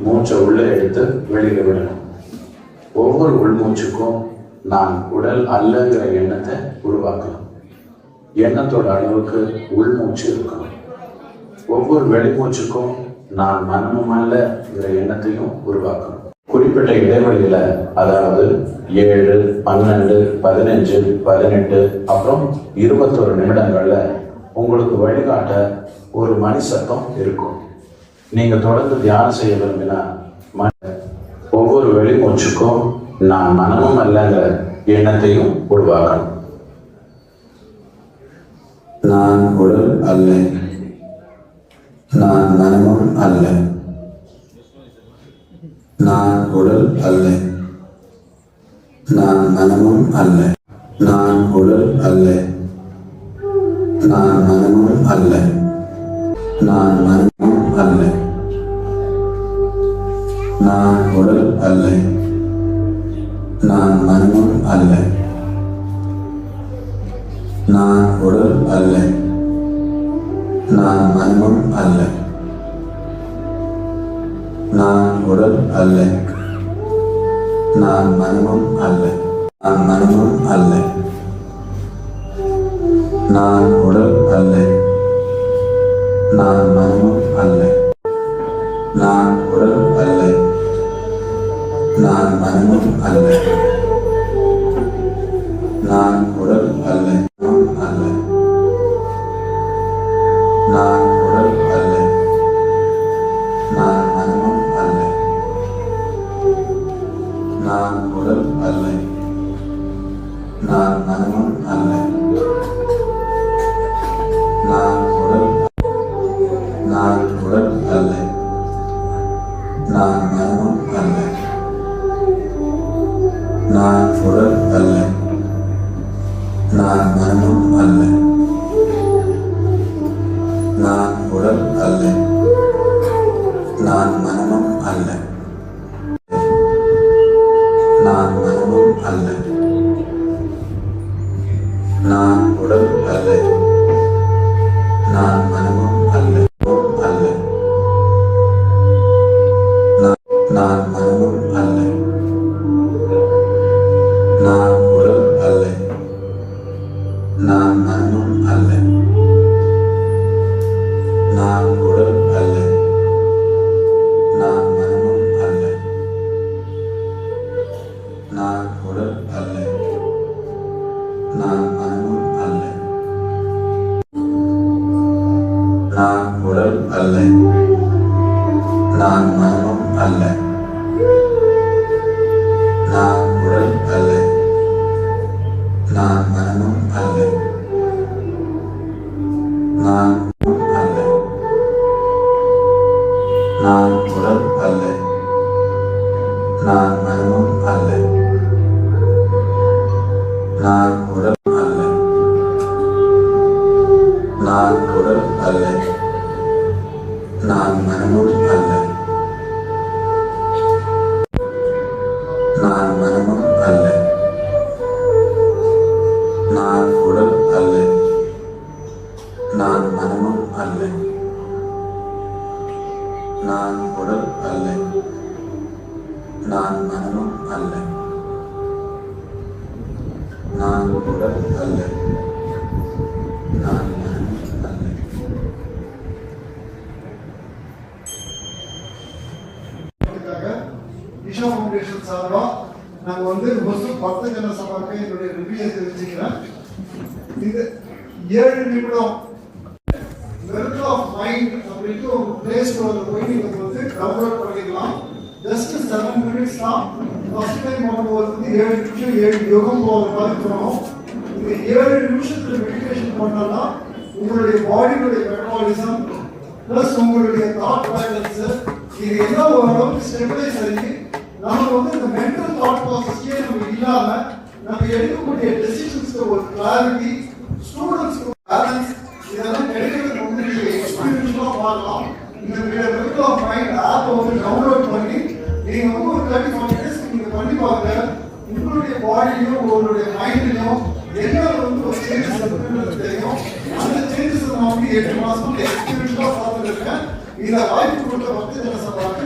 மூச்சை உள்ளே எடுத்து வெளியில விடணும். ஒவ்வொரு உள்மூச்சுக்கும் நான் உடல் அல்லங்கிற எண்ணத்தை உருவாக்கணும். எண்ணத்தோட அளவுக்கு உள்மூச்சு இருக்கணும். ஒவ்வொரு வெளிமூச்சுக்கும் நான் மனமும் அல்லங்கிற எண்ணத்தையும் உருவாக்கணும். குறிப்பிட்ட இடைவெளியில, அதாவது 7, 12, 15, 18 அப்புறம் 21 நிமிடங்கள்ல உங்களுக்கு வழிகாட்ட ஒரு மணி சத்தம் இருக்கும். நீங்க தொடர்ந்து தியானம் செய்ய விரும்பினா ஒவ்வொரு வெளிமூச்சுக்கும் நான் மனமும் அல்லங்கிற எண்ணத்தையும் உருவாக்கணும். நான் உடல் அல்ல, நான் மனமும் அல்ல. நான் உடல் அல்ல, நான் மனமும் அல்ல. நான் உடல் அல்ல, நான் மனமும் அல்ல. நான் மனமும் அல்ல. நான் உடல் அல்ல, நான் மனமும் அல்ல. நான் உடல் அல்ல, நான் மனமும் அல்ல. நான் உடல் அல்ல, நான் மனமும் அல்ல. நான் மனமும் அல்ல. நான் உடல் அல்ல, நான் மனமும் அல்ல. நான் உடல் அல்ல, நான் மனமும் அல்ல. நான் உடல் அல்ல, அல்ல. நான் உடல் அல்ல, நான் மனமும் அல்ல. நான் உடல் அல்ல, நான் மனமும் அல்ல. நான் உடல், நான் உடல் அல்ல, நான் மனமும் அல்ல. நான் உடல் அல்ல, நான் மனமும் அல்ல. நான் உடல் அல்ல, நான் மனமும் அல்ல. நான் மனமும் அல்ல. நான் உடல் அல்ல, நான் மனமும் அல்ல. அல்ல. நான் மனமும் அல்ல. நான் உடல் அல்ல, நான் மனமும் அல்ல. நான் உடல் அல்ல, நான் மனமும் அல்ல. நான் உடல் அல்ல, நான் மனமும் அல்ல. நான் உடல் அல்ல, நான் மனமும் அல்ல. நான் உடல் அல்ல, நான் மனமும் அல்ல. நான் அல்ல. நான் உடல் அல்ல, நான் மனமும் அல்ல. நான் உடல் அல்ல. நான் உடல் அல்ல, நான் மனமும் அல்ல. நான் மனமும் அல்ல. நான் உடல் அல்ல, நான் மனமும் அல்ல. நான் உடல் அல்ல, நான் மனமும் அல்ல. நான் உடல் அல்ல, நான் மனமும் அல்ல. ஈஷா ஃபவுண்டேஷன் சார்பா நாங்கள் முஸ்லிம் பக்த ஜன சபாக்கு என்னுடைய ரிவ்யூயை தெரிவிச்சுக்கிறேன். இது 7 நிமிடம் வெல்கம் ஆஃப் மைண்ட் அப்படின்ட்டு ஒரு பிளே ஸ்டோர்ல போய் நீங்க டவுன்லோட் பண்ணிக்கலாம். ஜஸ்ட் 7 மினிட்ஸ் தான். ஃபர்ஸ்ட் டைம் பண்ணும்போது 7 நிமிஷம் 7 யோகம் போகிற மாதிரி தோணும். இந்த 7 நிமிஷத்துல மெடிடேஷன் பண்ணோம்னா உங்களுடைய பாடியுடைய மெட்டபாலிசம் பிளஸ் உங்களுடைய தாட் பேட்டர்ன்ஸ் இது எல்லாம் ஓரளவுக்கு ஸ்டெபிலைஸ் ஆகி நம்ம இந்த மென்டல் தாட் ப்ராசஸ்க்கே நம்ம இல்லாம நம்ம எடுக்கக்கூடிய டெசிஷன்ஸ்க்கு ஒரு கிளாரிட்டி, ஸ்டூடெண்ட்ஸ்க்கு பேலன்ஸ் இதெல்லாம் கிடைக்கிறது நீங்க எக்ஸ்பீரியன்ஸா பார்க்கலாம். இந்த வெல்கம் ஆஃப் மைண்ட் ஆப்பை டவுன்லோட் பண்ணி நீங்க ஒரு 30-40 டேஸ் நீங்க பண்ணி பாருங்க. உங்களுடைய பாடியிலும் உங்களுடைய மைண்ட்லயும் என்ன ஒரு சேஞ்சஸ் இருக்குன்றது தெரியும். அந்த சேஞ்சஸ் நான் 8 மாசம் எக்ஸ்பீரியன்ஸா பார்த்துருக்கேன். இந்த வாய்ப்பு கொடுத்த பக்த ஜனசபாவுக்கு